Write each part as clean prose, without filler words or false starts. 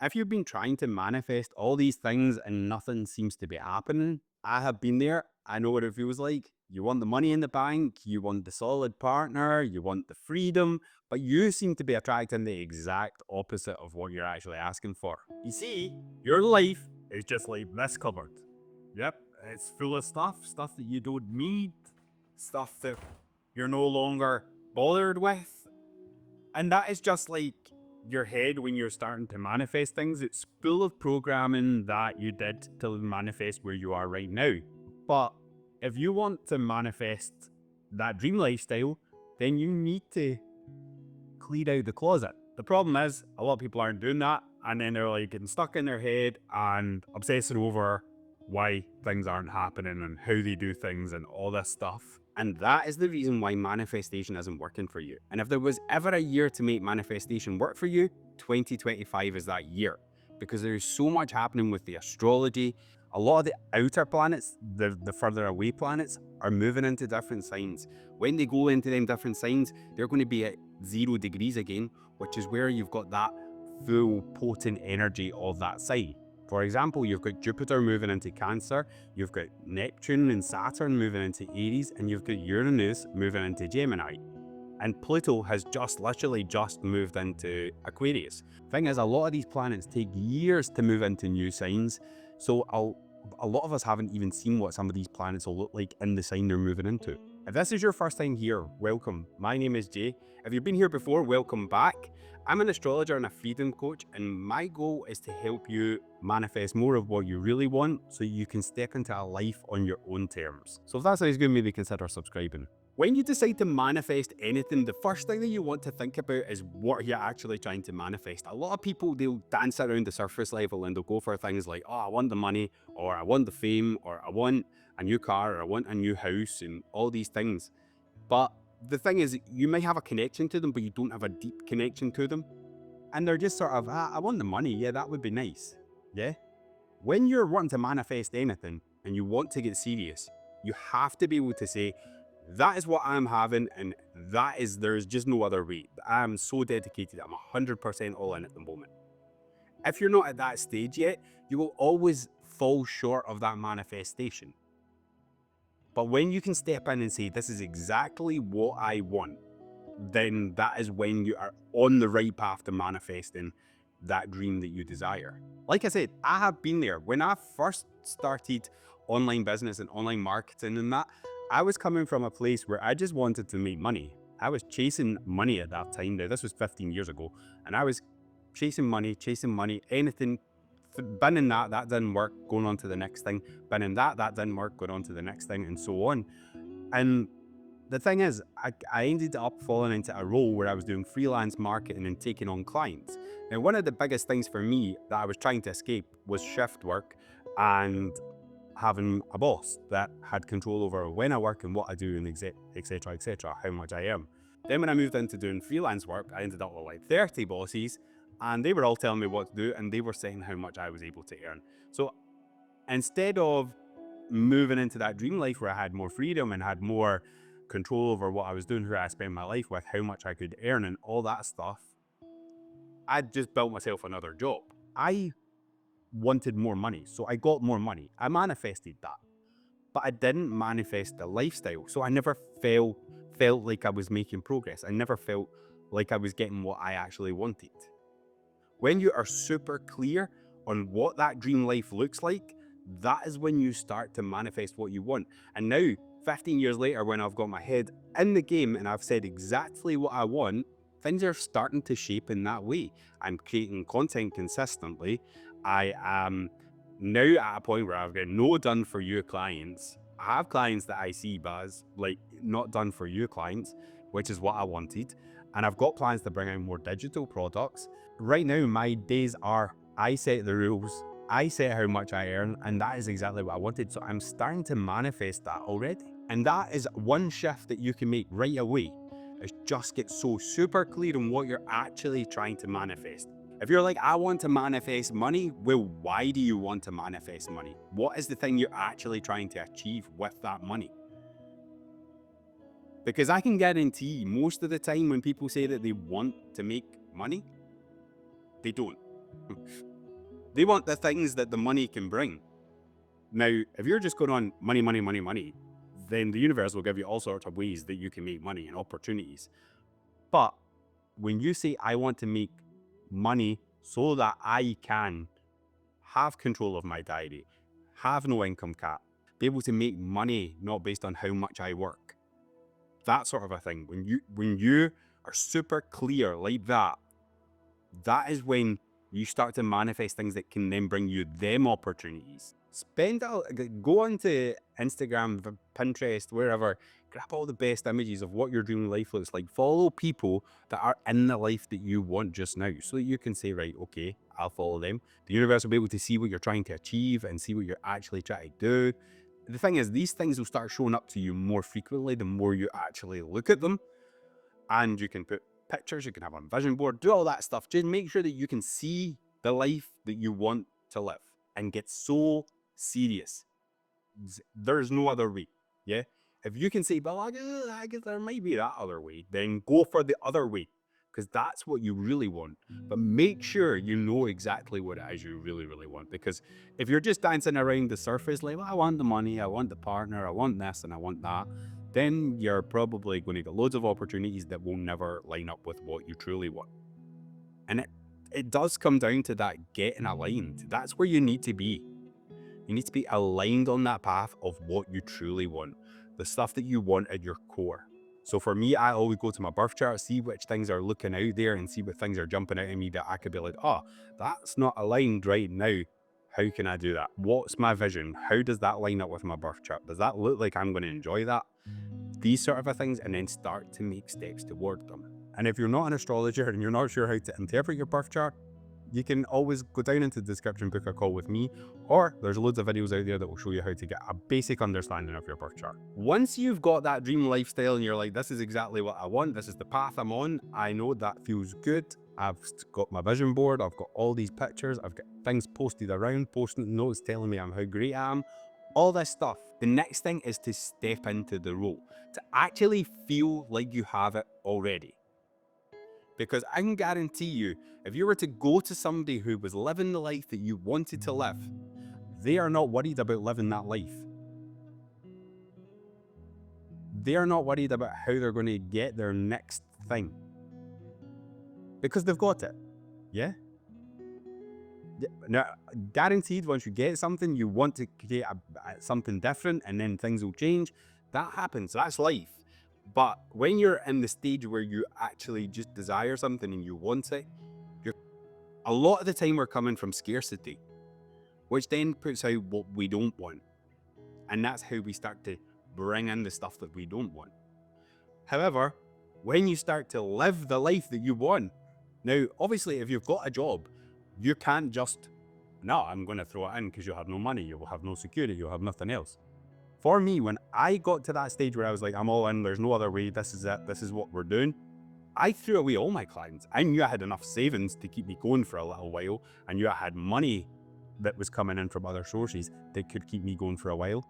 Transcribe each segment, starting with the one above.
If you've been trying to manifest all these things and nothing seems to be happening, I have been there. I know what it feels like. You want the money in the bank, you want the solid partner, you want the freedom, but you seem to be attracting the exact opposite of what you're actually asking for. You see, your life is just like this cupboard. Yep, it's full of stuff that you don't need, stuff that you're no longer bothered with. And that is just like your head when you're starting to manifest things. It's full of programming that you did to manifest where you are right now. But if you want to manifest that dream lifestyle, then you need to clear out the closet. The problem is, a lot of people aren't doing that. And then they're like getting stuck in their head and obsessing over why things aren't happening and how they do things and all this stuff. And that is the reason why manifestation isn't working for you. And if there was ever a year to make manifestation work for you, 2025 is that year. Because there's so much happening with the astrology. A lot of the outer planets, the further away planets, are moving into different signs. When they go into them different signs, they're going to be at 0 degrees again, which is where you've got that full potent energy of that sign. For example, you've got Jupiter moving into Cancer, you've got Neptune and Saturn moving into Aries, and you've got Uranus moving into Gemini. And Pluto has literally just moved into Aquarius. Thing is, a lot of these planets take years to move into new signs, so a lot of us haven't even seen what some of these planets will look like in the sign they're moving into. If this is your first time here, welcome. My name is Jay. If you've been here before, welcome back. I'm an astrologer and a freedom coach, and my goal is to help you manifest more of what you really want so you can step into a life on your own terms. So if that sounds good, maybe consider subscribing. When you decide to manifest anything, the first thing that you want to think about is what you're actually trying to manifest. A lot of people, they'll dance around the surface level and they'll go for things like, oh, I want the money, or I want the fame, or I want a new car, or I want a new house, and all these things. But the thing is, you may have a connection to them, but you don't have a deep connection to them. And they're just sort of, I want the money. Yeah, that would be nice. Yeah. When you're wanting to manifest anything and you want to get serious, you have to be able to say, that is what I'm having, and there's just no other way. I'm so dedicated, I'm 100% all in at the moment. If you're not at that stage yet, you will always fall short of that manifestation. But when you can step in and say, this is exactly what I want, then that is when you are on the right path to manifesting that dream that you desire. Like I said, I have been there. When I first started online business and online marketing and that, I was coming from a place where I just wanted to make money. I was chasing money at that time. Now, this was 15 years ago, and I was chasing money, anything. Binning that didn't work, going on to the next thing. Binning that didn't work, going on to the next thing, and so on. And the thing is, I ended up falling into a role where I was doing freelance marketing and taking on clients. Now, one of the biggest things for me that I was trying to escape was shift work and having a boss that had control over when I work and what I do and etc., how much I am. Then when I moved into doing freelance work, I ended up with like 30 bosses, and they were all telling me what to do, and they were saying how much I was able to earn. So instead of moving into that dream life where I had more freedom and had more control over what I was doing, who I spent my life with, how much I could earn and all that stuff, I just built myself another job. I wanted more money, so I got more money. I manifested that, but I didn't manifest the lifestyle. So I never felt like I was making progress. I never felt like I was getting what I actually wanted. When you are super clear on what that dream life looks like, that is when you start to manifest what you want. And now, 15 years later, when I've got my head in the game and I've said exactly what I want, things are starting to shape in that way. I'm creating content consistently. I am now at a point where I've got no done for you clients. I have clients that I see, but as like not done for you clients, which is what I wanted. And I've got plans to bring out more digital products. Right now, my days are, I set the rules, I set how much I earn, and that is exactly what I wanted. So I'm starting to manifest that already. And that is one shift that you can make right away, is just get so super clear on what you're actually trying to manifest. If you're like, I want to manifest money, well, why do you want to manifest money? What is the thing you're actually trying to achieve with that money? Because I can guarantee most of the time when people say that they want to make money, they don't. They want the things that the money can bring. Now, if you're just going on money, money, money, money, then the universe will give you all sorts of ways that you can make money and opportunities. But when you say, I want to make money so that I can have control of my diary, have no income cap, be able to make money not based on how much I work, that sort of a thing. When you are super clear like that, that is when you start to manifest things that can then bring you them opportunities. Go onto Instagram, Pinterest, wherever, grab all the best images of what your dream life looks like. Follow people that are in the life that you want just now, so that you can say, right, okay, I'll follow them. The universe will be able to see what you're trying to achieve and see what you're actually trying to do. The thing is, these things will start showing up to you more frequently the more you actually look at them. And you can put pictures, you can have a vision board, do all that stuff. Just make sure that you can see the life that you want to live and get so serious. There's no other way. Yeah. If you can say, well, I guess there might be that other way, then go for the other way, because that's what you really want. But make sure you know exactly what it is you really, really want. Because if you're just dancing around the surface, like, well, I want the money, I want the partner, I want this, and I want that, then you're probably going to get loads of opportunities that will never line up with what you truly want. And it does come down to that getting aligned. That's where you need to be. You need to be aligned on that path of what you truly want, the stuff that you want at your core. So for me, I always go to my birth chart, see which things are looking out there and see what things are jumping out at me that I could be like, oh, that's not aligned right now. How can I do that? What's my vision? How does that line up with my birth chart? Does that look like I'm going to enjoy that? These sort of things, and then start to make steps toward them. And if you're not an astrologer and you're not sure how to interpret your birth chart, you can always go down into the description, book a call with me, or there's loads of videos out there that will show you how to get a basic understanding of your birth chart. Once you've got that dream lifestyle and you're like, this is exactly what I want, this is the path I'm on, I know that feels good. I've got my vision board, I've got all these pictures, I've got things posted around, posting notes telling me how great I am, all this stuff. The next thing is to step into the role, to actually feel like you have it already. Because I can guarantee you, if you were to go to somebody who was living the life that you wanted to live, they are not worried about living that life. They are not worried about how they're going to get their next thing. Because they've got it. Yeah? Now, guaranteed, once you get something, you want to create something different, and then things will change. That happens. That's life. But when you're in the stage where you actually just desire something and you want it, a lot of the time we're coming from scarcity, which then puts out what we don't want. And that's how we start to bring in the stuff that we don't want. However, when you start to live the life that you want, now, obviously, if you've got a job, you can't just, no, I'm going to throw it in because you'll have no money, you'll have no security, you'll have nothing else. For me, when I got to that stage where I was like, I'm all in, there's no other way, this is it, this is what we're doing, I threw away all my clients. I knew I had enough savings to keep me going for a little while. I knew I had money that was coming in from other sources that could keep me going for a while.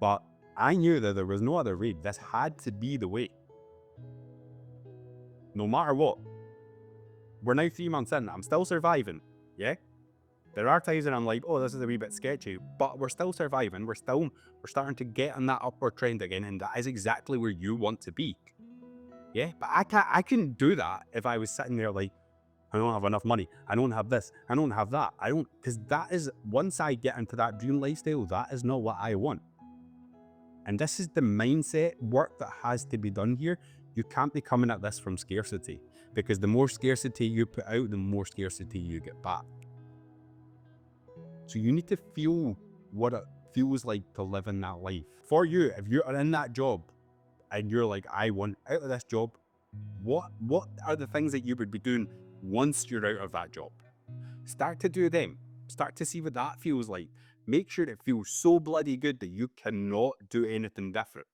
But I knew that there was no other way. This had to be the way. No matter what. We're now 3 months in. I'm still surviving. Yeah? There are times when I'm like, oh, this is a wee bit sketchy, but we're still surviving. We're starting to get on that upward trend again, and that is exactly where you want to be. Yeah, but I couldn't do that if I was sitting there like, I don't have enough money, I don't have this, I don't have that, because that is, once I get into that dream lifestyle, that is not what I want. And this is the mindset work that has to be done here. You can't be coming at this from scarcity, because the more scarcity you put out, the more scarcity you get back. So you need to feel what it feels like to live in that life. For you, if you're in that job and you're like, I want out of this job, what are the things that you would be doing once you're out of that job? Start to do them. Start to see what that feels like. Make sure it feels so bloody good that you cannot do anything different.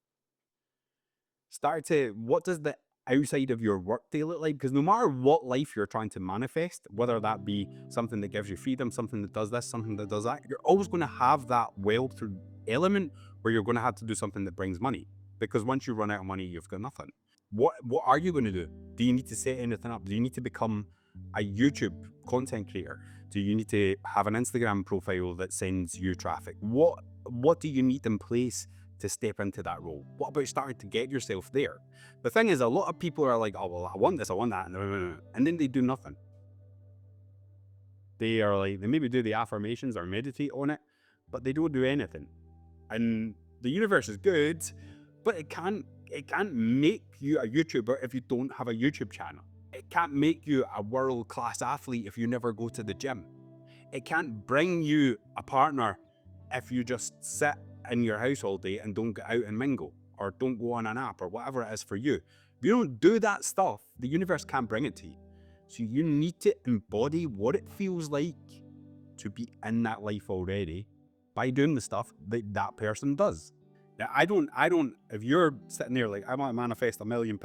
What does the outside of your workday look like? Because no matter what life you're trying to manifest, whether that be something that gives you freedom, something that does this, something that does that, you're always going to have that wealth element where you're going to have to do something that brings money. Because once you run out of money, you've got nothing. What are you going to do? Do you need to set anything up? Do you need to become a YouTube content creator? Do you need to have an Instagram profile that sends you traffic? What do you need in place to step into that role? What about starting to get yourself there? The thing is, a lot of people are like, oh, well, I want this, I want that, and then they do nothing. They are like, they maybe do the affirmations or meditate on it, but they don't do anything. And the universe is good, but it can't make you a YouTuber if you don't have a YouTube channel. It can't make you a world-class athlete if you never go to the gym. It can't bring you a partner if you just sit in your house all day and don't get out and mingle, or don't go on an app, or whatever it is for you. If you don't do that stuff, the universe can't bring it to you. So you need to embody what it feels like to be in that life already by doing the stuff that that person does. Now, I don't, if you're sitting there like, I want to manifest £1 million,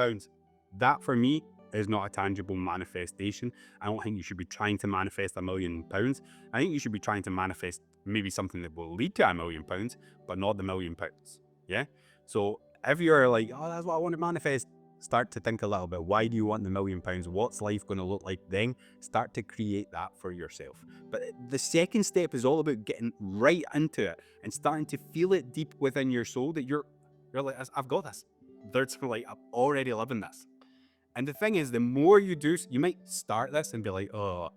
that for me is not a tangible manifestation. I don't think you should be trying to manifest £1 million. I think you should be trying to manifest maybe something that will lead to £1 million, but not the £1 million. Yeah. So if you're like, oh, that's what I want to manifest, start to think a little bit. Why do you want the £1 million? What's life going to look like then? Start to create that for yourself. But the second step is all about getting right into it and starting to feel it deep within your soul that you're like, I've got this. There's like, I'm already living this. And the thing is, the more you do, you might start this and be like, oh,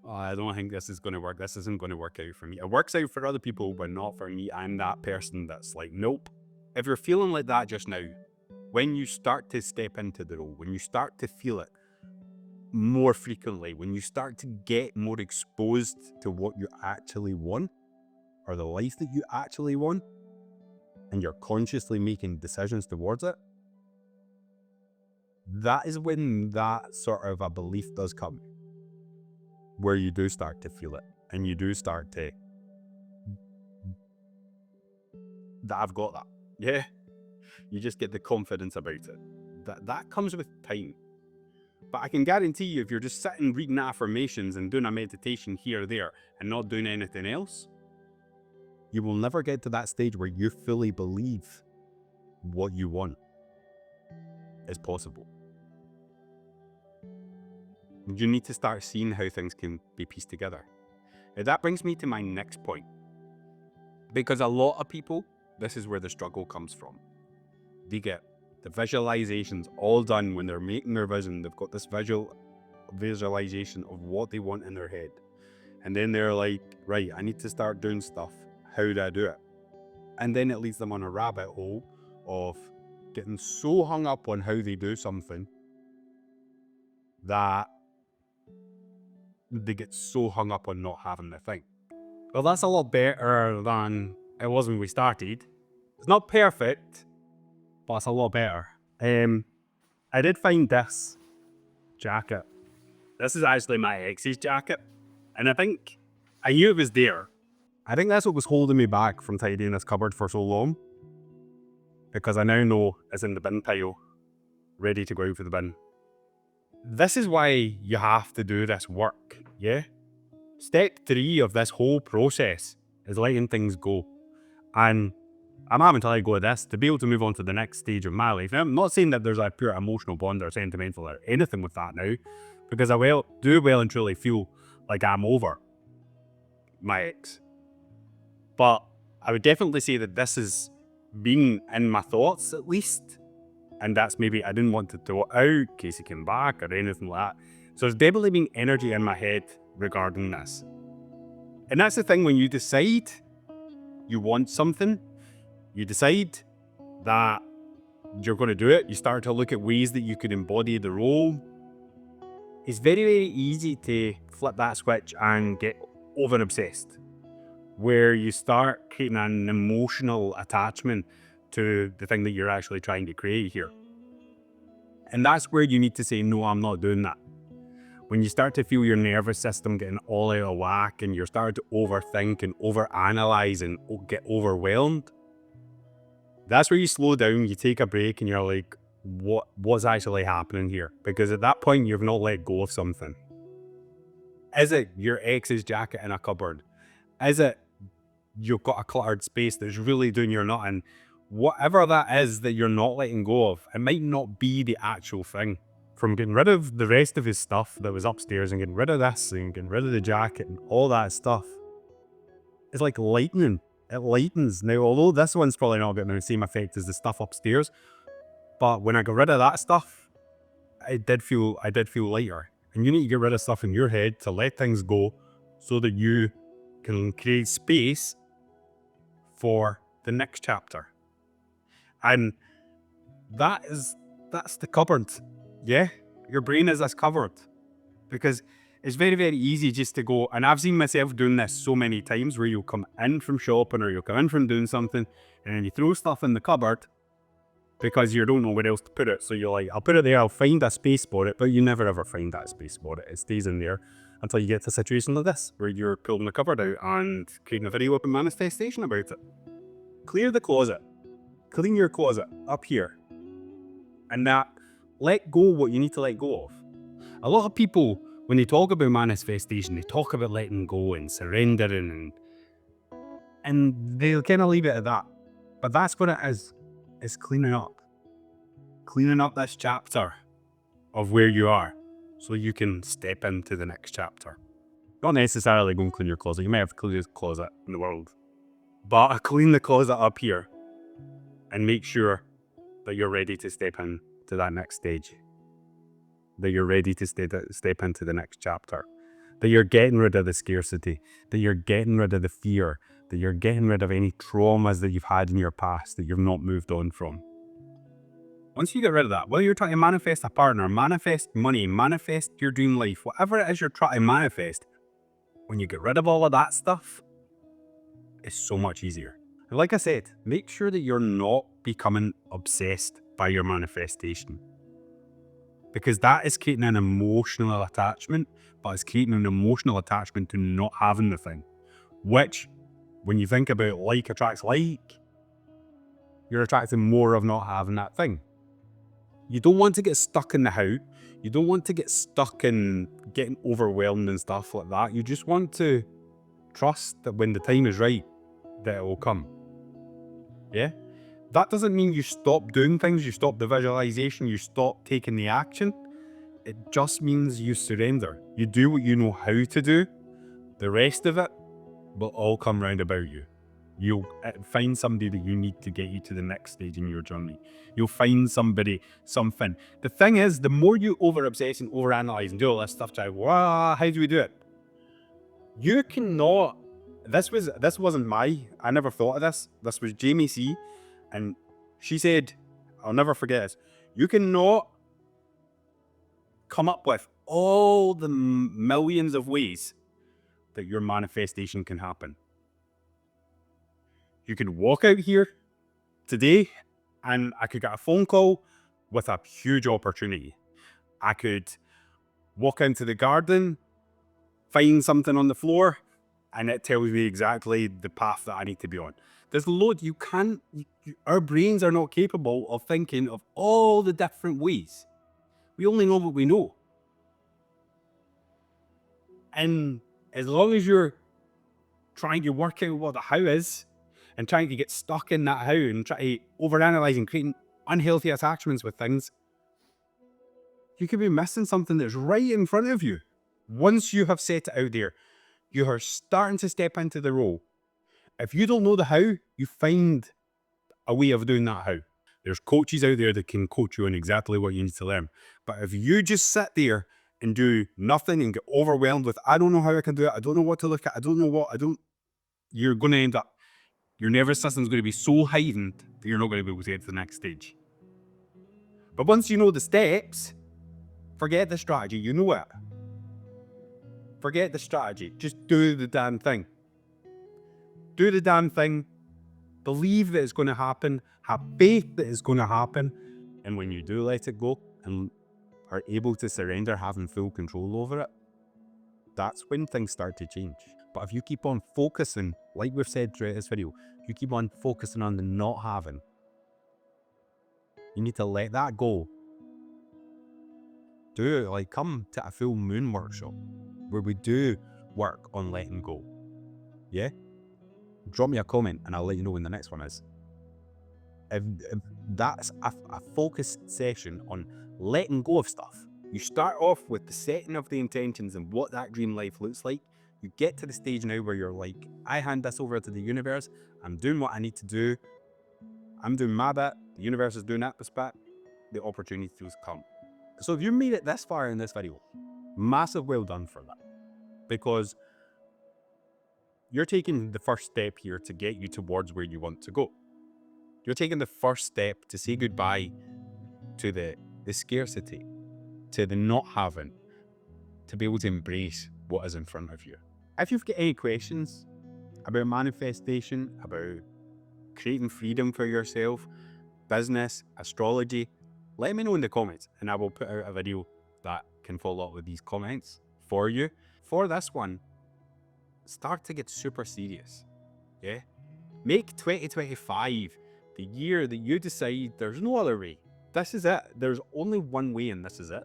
I don't think this is going to work. This isn't going to work out for me. It works out for other people, but not for me. I'm that person that's like, nope. If you're feeling like that just now, when you start to step into the role, when you start to feel it more frequently, when you start to get more exposed to what you actually want, or the life that you actually want, and you're consciously making decisions towards it, that is when that sort of a belief does come, where you do start to feel it, and you do start to, that I've got that. Yeah. You just get the confidence about it. That comes with time. But I can guarantee you, if you're just sitting reading affirmations and doing a meditation here or there and not doing anything else, you will never get to that stage where you fully believe what you want is possible. You need to start seeing how things can be pieced together. Now, that brings me to my next point. Because a lot of people, this is where the struggle comes from. They get the visualizations all done when they're making their vision. They've got this visualization of what they want in their head. And then they're like, right, I need to start doing stuff. How do I do it? And then it leads them on a rabbit hole of getting so hung up on how they do something that they get so hung up on not having the thing. Well, that's a lot better than it was when we started. It's not perfect, but it's a lot better. I did find this jacket. This is actually my ex's jacket. And I think I knew it was there. I think that's what was holding me back from tidying this cupboard for so long. Because I now know it's in the bin pile, ready to go out for the bin. This is why you have to do this work, yeah? Step 3 of this whole process is letting things go. And I'm having to let go of this to be able to move on to the next stage of my life. Now, I'm not saying that there's a pure emotional bond or sentimental or anything with that now, because I do well and truly feel like I'm over my ex. But I would definitely say that this has been in my thoughts at least. And that's maybe I didn't want to throw it out in case he came back or anything like that. So there's definitely been energy in my head regarding this. And that's the thing, when you decide you want something, you decide that you're going to do it, you start to look at ways that you could embody the role. It's very, very easy to flip that switch and get over obsessed, where you start creating an emotional attachment to the thing that you're actually trying to create here. And that's where you need to say, no, I'm not doing that. When you start to feel your nervous system getting all out of whack and you're starting to overthink and overanalyze and get overwhelmed, that's where you slow down, you take a break, and you're like, what's actually happening here? Because at that point, you've not let go of something. Is it your ex's jacket in a cupboard? Is it you've got a cluttered space that's really doing your nut in? Whatever that is that you're not letting go of, it might not be the actual thing. from getting rid of the rest of his stuff that was upstairs and getting rid of this and getting rid of the jacket and all that stuff. It's like lightning. It lightens. Now, although this one's probably not getting the same effect as the stuff upstairs, but when I got rid of that stuff, I did feel lighter. And you need to get rid of stuff in your head to let things go so that you can create space for the next chapter. And that's the cupboard. Yeah, your brain is this cupboard, because it's very, very easy just to go, and I've seen myself doing this so many times, where you'll come in from shopping or you'll come in from doing something and then you throw stuff in the cupboard because you don't know where else to put it. So you're like, I'll put it there, I'll find a space for it, but you never ever find that space for it. It stays in there until you get to a situation like this, where you're pulling the cupboard out and creating a video about manifestation about it. Clear the closet. Clean your closet up here. And that, let go what you need to let go of. A lot of people, when they talk about manifestation, they talk about letting go and surrendering, and they'll kind of leave it at that. But that's what it is cleaning up. Cleaning up this chapter of where you are so you can step into the next chapter. Not necessarily go and clean your closet. You might have the cleanest closet in the world. But clean the closet up here and make sure that you're ready to step into that next stage. That you're ready to step into the next chapter. That you're getting rid of the scarcity. That you're getting rid of the fear. That you're getting rid of any traumas that you've had in your past that you've not moved on from. Once you get rid of that, whether you're trying to manifest a partner, manifest money, manifest your dream life, whatever it is you're trying to manifest, when you get rid of all of that stuff, it's so much easier. And like I said, make sure that you're not becoming obsessed by your manifestation, because that is creating an emotional attachment, but it's creating an emotional attachment to not having the thing, which, when you think about like attracts like, you're attracting more of not having that thing. You don't want to get stuck in the how. You don't want to get stuck in getting overwhelmed and stuff like that. You just want to trust that when the time is right, that it will come. Yeah? That doesn't mean you stop doing things, you stop the visualization, you stop taking the action. It just means you surrender. You do what you know how to do. The rest of it will all come round about you. You'll find somebody that you need to get you to the next stage in your journey. You'll find somebody, something. The thing is, the more you over-obsess and over-analyze and do all this stuff, how do we do it? You cannot, this wasn't I never thought of this. This was Jamie C. And she said, I'll never forget this, you cannot come up with all the millions of ways that your manifestation can happen. You could walk out here today and I could get a phone call with a huge opportunity. I could walk into the garden, find something on the floor, and it tells me exactly the path that I need to be on. There's loads. Our brains are not capable of thinking of all the different ways. We only know what we know. And as long as you're trying to work out what the how is, and trying to get stuck in that how and try to overanalyze and creating unhealthy attachments with things, you could be missing something that's right in front of you. Once you have set it out there, you are starting to step into the role. If you don't know the how, you find a way of doing that how. There's coaches out there that can coach you on exactly what you need to learn. But if you just sit there and do nothing and get overwhelmed with, I don't know how I can do it, I don't know what to look at, you're going to end up, your nervous system's going to be so heightened that you're not going to be able to get to the next stage. But once you know the steps, forget the strategy, you know it. Forget the strategy, just do the damn thing. Do the damn thing, believe that it's going to happen, have faith that it's going to happen, and when you do let it go and are able to surrender, having full control over it, that's when things start to change. But if you keep on focusing, like we've said throughout this video, you keep on focusing on the not having, you need to let that go. Come to a full moon workshop where we do work on letting go. Yeah? Drop me a comment and I'll let you know when the next one is. If that's a focused session on letting go of stuff, You start off with the setting of the intentions and what that dream life looks like. You get to the stage now where you're like, I hand this over to the universe. I'm doing what I need to do. I'm doing my bit. The universe is doing that bit. The opportunities come. So if you made it this far in this video, massive well done for that. Because you're taking the first step here to get you towards where you want to go. You're taking the first step to say goodbye to the scarcity, to the not having, to be able to embrace what is in front of you. If you've got any questions about manifestation, about creating freedom for yourself, business, astrology, let me know in the comments and I will put out a video that can follow up with these comments for you. For this one, start to get super serious. Yeah? Make 2025 the year that you decide there's no other way. This is it. There's only one way and this is it.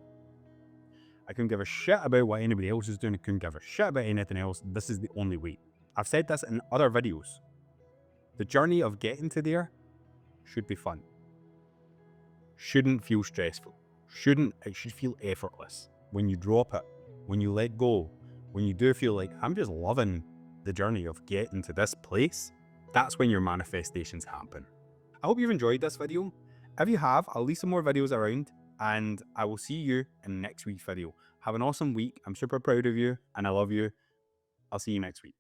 I couldn't give a shit about what anybody else is doing. I couldn't give a shit about anything else. This is the only way. I've said this in other videos. The journey of getting to there should be fun. Shouldn't feel stressful. It should feel effortless. When you drop it, when you let go, when you do feel like, I'm just loving the journey of getting to this place, that's when your manifestations happen. I hope you've enjoyed this video. If you have, I'll leave some more videos around and I will see you in next week's video. Have an awesome week. I'm super proud of you and I love you. I'll see you next week.